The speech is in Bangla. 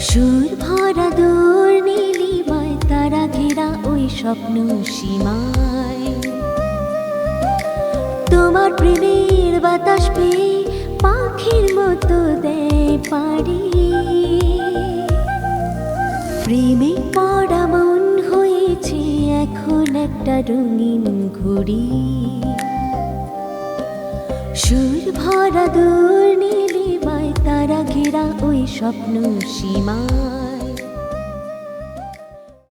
সুর ভরা দূর নীলিমায় তারা ঘেরা ওই স্বপ্ন সীমায় তোমার প্রেমের বাতাস পেয়ে পাখির মতো দেয় পারি প্রেমে পড়া মন হয়েছে এখন একটা রঙিন ঘুড়ি সুর ভরা দূর নীলিমায় তারা ঘেরা ওই স্বপ্ন সীমায়